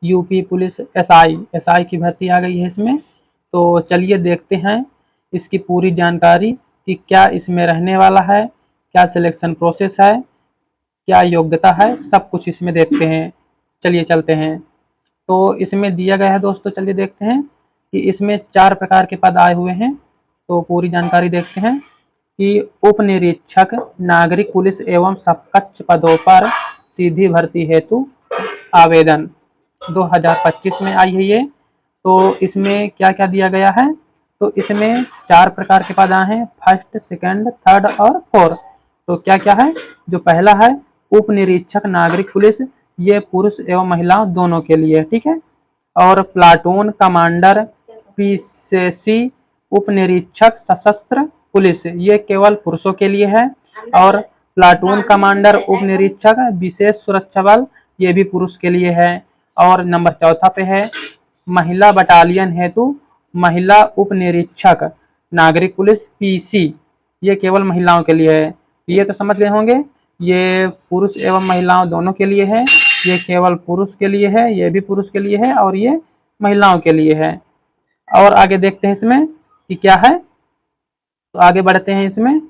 UP police SI की भर्ती आ गई है इसमें। तो चलिए देखते हैं इसकी पूरी जानकारी कि क्या इसमें रहने वाला है, क्या सिलेक्शन प्रोसेस है, क्या योग्यता है, सब कुछ इसमें देखते हैं। चलिए चलते हैं। तो इसमें दिया गया है दोस्तों, चलिए देखते हैं कि इसमें 4 प्रकार के पद आए हुए हैं। तो पूरी जानकारी देखते हैं कि उप निरीक्षक नागरिक पुलिस एवं समकक्ष पदों पर सीधी भर्ती हेतु आवेदन 2025 में आई है ये। तो इसमें क्या क्या दिया गया है, तो इसमें 4 प्रकार के पद आए हैं, फर्स्ट, सेकंड, थर्ड और फोर्थ। तो क्या क्या है, जो पहला है उप निरीक्षक नागरिक पुलिस, ये पुरुष एवं महिलाओं दोनों के लिए, ठीक है। और प्लाटून कमांडर पीसीसी उप निरीक्षक सशस्त्र पुलिस, ये केवल पुरुषों के लिए है। और प्लाटून कमांडर उप निरीक्षक विशेष सुरक्षा बल, ये भी पुरुष के लिए है। और नंबर 4 पे है महिला बटालियन हेतु महिला उप निरीक्षक नागरिक पुलिस पीसी, ये केवल महिलाओं के लिए है। ये तो समझ गए होंगे, ये पुरुष एवं महिलाओं दोनों के लिए है। ये केवल पुरुष के लिए है, ये भी पुरुष के लिए है और ये महिलाओं के लिए है। और आगे देखते हैं इसमें कि क्या है। तो आगे बढ़ते हैं इसमें।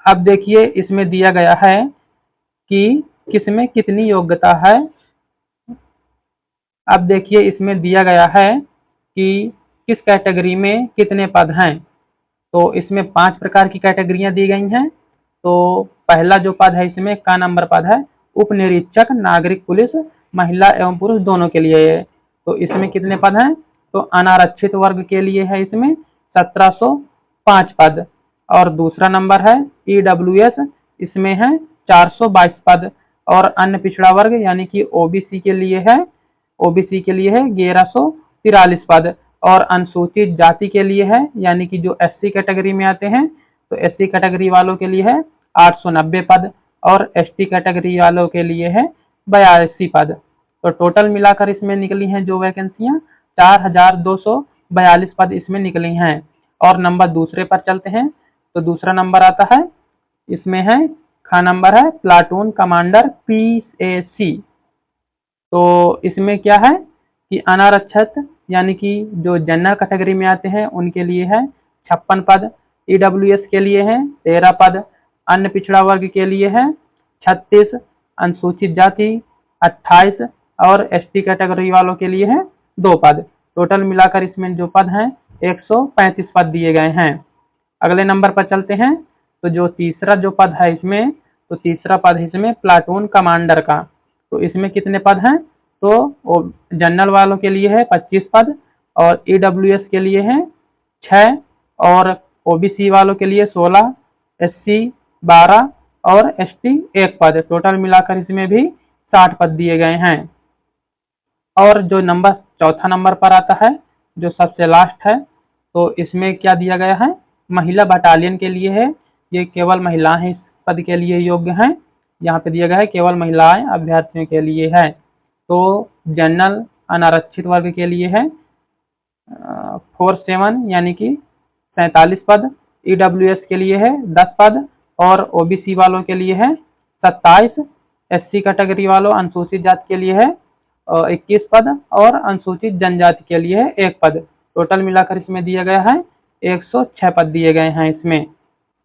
अब देखिए इसमें दिया गया है कि किसमें कितनी योग्यता है। अब देखिए इसमें दिया गया है कि किस कैटेगरी में कितने पद हैं। तो इसमें 5 प्रकार की कैटेगरियां दी गई हैं। तो पहला जो पद है इसमें का नंबर पद है उप निरीक्षक नागरिक पुलिस, महिला एवं पुरुष दोनों के लिए है। तो इसमें कितने पद हैं, तो अनारक्षित वर्ग के लिए है इसमें 1705 पद। और दूसरा नंबर है ईडब्ल्यूएस, इसमें है 422 पद। और अन्य पिछड़ा वर्ग यानी कि ओबीसी के लिए है 1143 पद। और अनुसूचित जाति के लिए है यानी कि जो एससी कैटेगरी में आते हैं, तो एससी कैटेगरी वालों के लिए है 890 पद। और एसटी कैटेगरी वालों के लिए है 82 पद। तो टोटल मिलाकर इसमें निकली हैं जो वैकेंसियां 4242 पद इसमें निकली हैं। और नंबर दूसरे पर चलते हैं। तो दूसरा नंबर आता है, इसमें है खा नंबर है प्लाटून कमांडर पीएसी। तो इसमें क्या है कि अनारक्षित यानी कि जो जनरल कैटेगरी में आते हैं उनके लिए है 56 पद। ईडब्ल्यूएस के लिए है 13 पद। अन्य पिछड़ा वर्ग के लिए है 36। अनुसूचित जाति 28। और एसटी कैटेगरी वालों के लिए है 2 पद। टोटल मिलाकर इसमें जो पद हैं 135 पद दिए गए हैं। अगले नंबर पर चलते हैं। तो जो तीसरा जो पद है इसमें, तो तीसरा पद है इसमें प्लाटून कमांडर का। तो इसमें कितने पद हैं, तो जनरल वालों के लिए है 25 पद। और ईडब्ल्यूएस के लिए है 6। और ओबीसी वालों के लिए 16, एससी 12 और एसटी 1 पद। टोटल मिलाकर इसमें भी 60 पद दिए गए हैं। और जो नंबर चौथा नंबर पर आता है, जो सबसे लास्ट है, तो इसमें क्या दिया गया है, महिला बटालियन के लिए है। ये केवल महिलाएं इस पद के लिए योग्य हैं। यहाँ पे दिया गया है केवल महिलाएं अभ्यर्थियों के लिए है। तो जनरल अनारक्षित वर्ग के लिए है 47 यानी कि 47 पद। ईडब्ल्यूएस के लिए है 10 पद। और ओबीसी वालों के लिए है 27। एससी कैटेगरी वालों अनुसूचित जाति के लिए है 21 पद। और अनुसूचित जनजाति के लिए है 1 पद। टोटल मिलाकर इसमें दिया गया है 106 पद दिए गए हैं इसमें।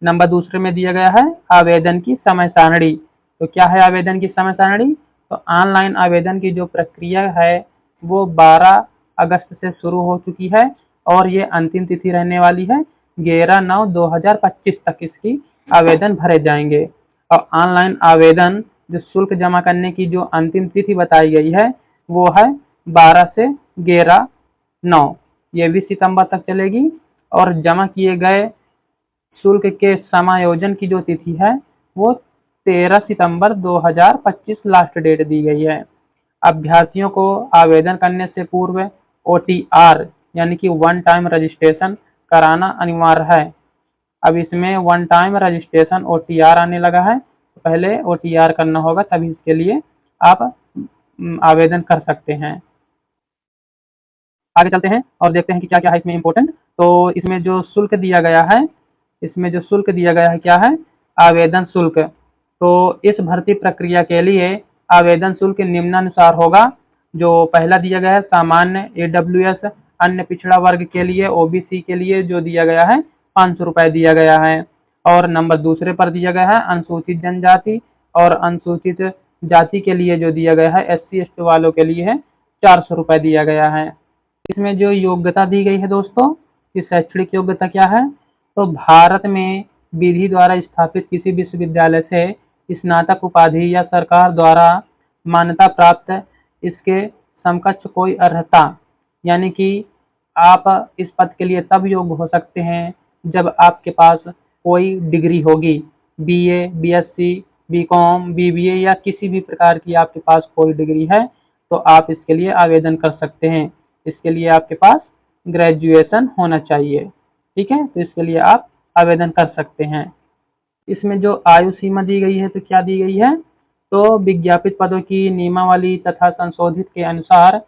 नंबर दूसरे में दिया गया है आवेदन की समय सारणी। तो क्या है आवेदन की समय सारणी, तो ऑनलाइन आवेदन की जो प्रक्रिया है वो 12 अगस्त से शुरू हो चुकी है। और ये अंतिम तिथि रहने वाली है 11/9/2025 तक इसकी आवेदन भरे जाएंगे। और ऑनलाइन आवेदन जो शुल्क जमा करने की जो अंतिम तिथि बताई गई है वो है 12 से 11/9, ये भी सितंबर तक चलेगी। और जमा किए गए शुल्क के समायोजन की जो तिथि है वो 13 सितंबर 2025 लास्ट डेट दी गई है। अभ्यर्थियों को आवेदन करने से पूर्व OTR यानी कि वन टाइम रजिस्ट्रेशन कराना अनिवार्य है। अब इसमें वन टाइम रजिस्ट्रेशन OTR आने लगा है, तो पहले OTR करना होगा, तभी इसके लिए आप आवेदन कर सकते हैं। आगे चलते हैं और देखते हैं कि क्या क्या है इसमें इम्पोर्टेंट। तो इसमें जो शुल्क दिया गया है, क्या है, आवेदन शुल्क। तो इस भर्ती प्रक्रिया के लिए आवेदन शुल्क निम्नानुसार होगा। जो पहला दिया गया है सामान्य AWS अन्य पिछड़ा वर्ग के लिए OBC के लिए जो दिया गया है 500 रुपए दिया गया है। और नंबर दूसरे पर दिया गया है अनुसूचित जनजाति और अनुसूचित जाति के लिए जो दिया गया है SC ST वालों के लिए है 400 रुपए दिया गया है। इसमें जो योग्यता दी गई है दोस्तों कि शैक्षणिक योग्यता क्या है, तो भारत में विधि द्वारा स्थापित किसी विश्वविद्यालय से स्नातक उपाधि या सरकार द्वारा मान्यता प्राप्त इसके समकक्ष कोई अर्हता, यानी कि आप इस पद के लिए तब योग्य हो सकते हैं जब आपके पास कोई डिग्री होगी, BA, BSc, BCom, BBA या किसी भी प्रकार की आपके पास कोई डिग्री है तो आप इसके लिए आवेदन कर सकते हैं। इसके लिए आपके पास ग्रेजुएशन होना चाहिए। ठीक है, तो इसके लिए आप आवेदन कर सकते हैं। इसमें जो आयु सीमा दी गई है तो क्या दी गई है, तो विज्ञापित पदों की नियमावली तथा संशोधित के अनुसार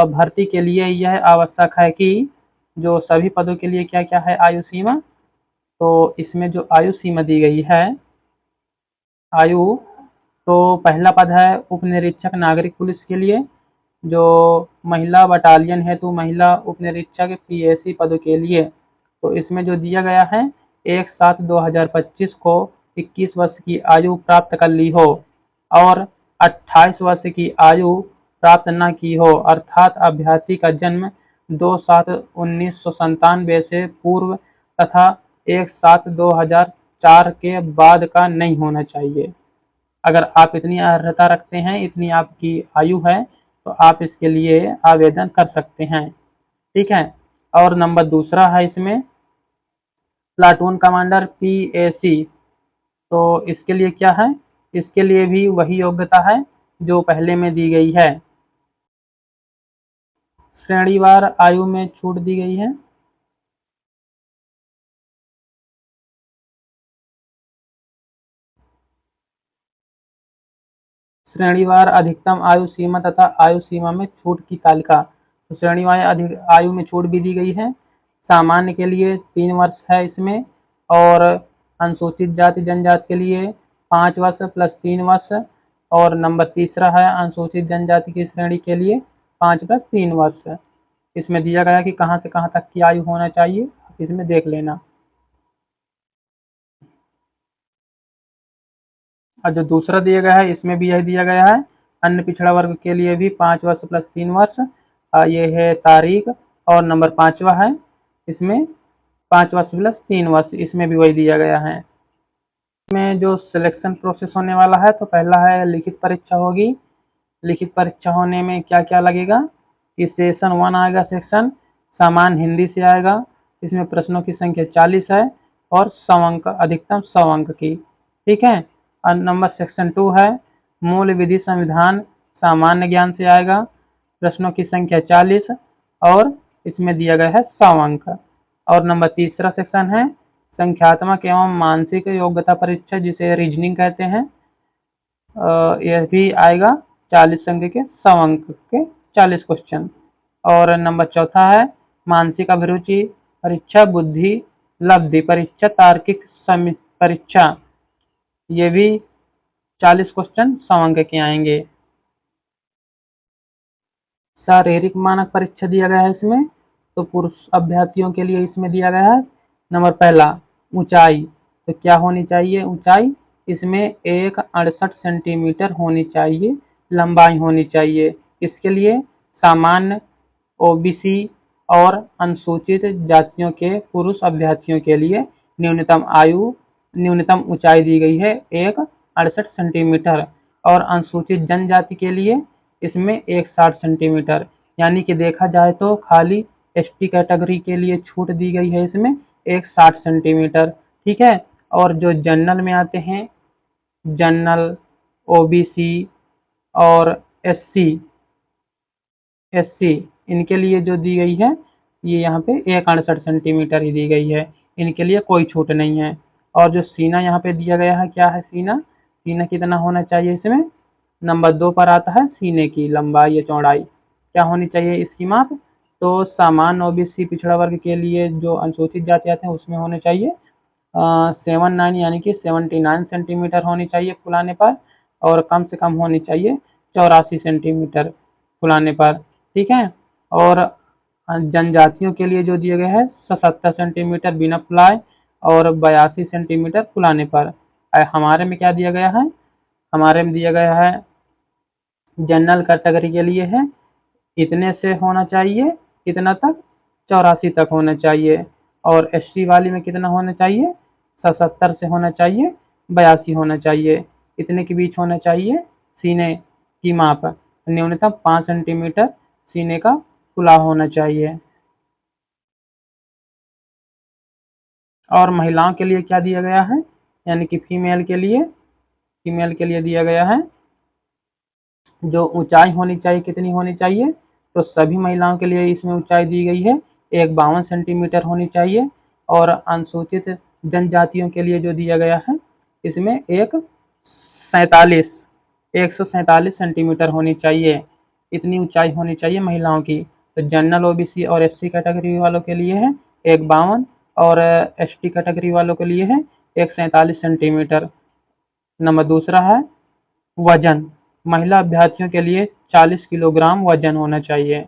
भर्ती के लिए यह आवश्यक है कि जो सभी पदों के लिए क्या क्या है आयु सीमा, तो इसमें जो आयु सीमा दी गई है आयु, तो पहला पद है उप निरीक्षक नागरिक पुलिस के लिए, जो महिला बटालियन है तो महिला उप निरीक्षक PAC पदों के लिए, तो इसमें जो दिया गया है 1/7/2025 को 21 वर्ष की आयु प्राप्त कर ली हो और 28 वर्ष की आयु प्राप्त न की हो, अर्थात अभ्यर्थी का जन्म 2/7/1997 से पूर्व तथा 1/7/2004 के बाद का नहीं होना चाहिए। अगर आप इतनी अर्हता रखते हैं, इतनी आपकी आयु है, तो आप इसके लिए आवेदन कर सकते हैं। ठीक है, और नंबर दूसरा है इसमें प्लाटून कमांडर PAC, तो इसके लिए क्या है, इसके लिए भी वही योग्यता है जो पहले में दी गई है। श्रेणीवार आयु में छूट दी गई है। श्रेणीवार अधिकतम आयु सीमा तथा आयु सीमा में छूट की तालिका, तो श्रेणीवार आयु में छूट भी दी गई है। सामान्य के लिए 3 वर्ष है इसमें, और अनुसूचित जाति जनजाति के लिए 5 वर्ष प्लस 3 वर्ष, और नंबर तीसरा है अनुसूचित जनजाति की श्रेणी के लिए 5 प्लस 3 वर्ष। इसमें दिया गया कि कहाँ से कहाँ तक की आयु होना चाहिए, आप इसमें देख लेना। और जो दूसरा दिया गया है इसमें भी यही दिया गया है, अन्य पिछड़ा वर्ग के लिए भी 5 वर्ष प्लस 3 वर्ष, ये है तारीख। और नंबर 5वां है इसमें 5 वर्ष प्लस 3 वर्ष, इसमें भी वही दिया गया है। इसमें जो सिलेक्शन प्रोसेस होने वाला है, तो पहला है लिखित परीक्षा होगी। लिखित परीक्षा होने में क्या क्या लगेगा कि सेशन 1 आएगा, सेक्शन सामान्य हिंदी से आएगा। इसमें प्रश्नों की संख्या 40 है और 100 अंक, अधिकतम 100 अंक की। ठीक है, और नंबर सेक्शन 2 है मूल विधि संविधान, सामान्य ज्ञान से आएगा, प्रश्नों की संख्या 40 और इसमें दिया गया है 100 अंक। और नंबर तीसरा सेक्शन है संख्यात्मक एवं मानसिक योग्यता परीक्षा, जिसे रीजनिंग कहते हैं। यह भी आएगा 40 अंक के 100 अंक के 40 क्वेश्चन। और नंबर चौथा है मानसिक अभिरुचि परीक्षा, बुद्धि लब्धि परीक्षा, तार्किक परीक्षा, ये भी 40 क्वेश्चन 100 अंक के आएंगे। शारीरिक मानक परीक्षा दिया गया है इसमें, तो पुरुष अभ्यर्थियों के लिए इसमें दिया गया है नंबर पहला ऊंचाई, तो क्या होनी चाहिए ऊंचाई, इसमें 1.68 सेंटीमीटर होनी चाहिए, लंबाई होनी चाहिए। इसके लिए सामान्य OBC और अनुसूचित जातियों के पुरुष अभ्यर्थियों के लिए न्यूनतम ऊंचाई दी गई है 1.68 सेंटीमीटर, और अनुसूचित जनजाति के लिए इसमें 160 सेंटीमीटर। यानी कि देखा जाए तो खाली ST कैटेगरी के लिए छूट दी गई है इसमें 160 सेंटीमीटर। ठीक है, और जो जनरल में आते हैं, जनरल, OBC और SC, इनके लिए जो दी गई है ये यहाँ पे 1.68 सेंटीमीटर ही दी गई है, इनके लिए कोई छूट नहीं है। और जो सीना यहाँ पे दिया गया है, क्या है सीना, सीना कितना होना चाहिए इसमें, नंबर 2 पर आता है सीने की लंबाई या चौड़ाई, क्या होनी चाहिए इसकी माप, तो सामान्य OBC पिछड़ा वर्ग के लिए जो अनुसूचित जाति आते हैं उसमें होने चाहिए 79 यानी कि 79 सेंटीमीटर होनी चाहिए फुलाने पर, और कम से कम होनी चाहिए 84 सेंटीमीटर। फुलाने पर, ठीक है। और जनजातियों के लिए जो दिया गया है 77 सेंटीमीटर बिना फुलाए और 82 सेंटीमीटर फुलाने पर। हमारे में क्या दिया गया है, हमारे में दिया गया है जनरल कैटेगरी के लिए है इतने से होना चाहिए, कितना तक, 84 तक होना चाहिए। और एसटी वाली में कितना होना चाहिए, 77 से होना चाहिए, 82 होना चाहिए, इतने के बीच होना चाहिए। सीने की माप न्यूनतम 5 सेंटीमीटर सीने का फुलाव होना चाहिए। और महिलाओं के लिए क्या दिया गया है, यानी कि फीमेल के लिए दिया गया है जो ऊंचाई होनी चाहिए, कितनी होनी चाहिए, तो सभी महिलाओं के लिए इसमें ऊंचाई दी गई है 52 सेंटीमीटर होनी चाहिए। और अनुसूचित जनजातियों के लिए जो दिया गया है इसमें 147 सेंटीमीटर होनी चाहिए, इतनी ऊंचाई होनी चाहिए महिलाओं की। तो जनरल ओबीसी और एससी कैटेगरी वालों के लिए है 51 और एसटी कैटेगरी वालों के लिए है 147 सेंटीमीटर। नंबर दूसरा है वजन, महिला अभ्यर्थियों के लिए 40 किलोग्राम वजन होना चाहिए।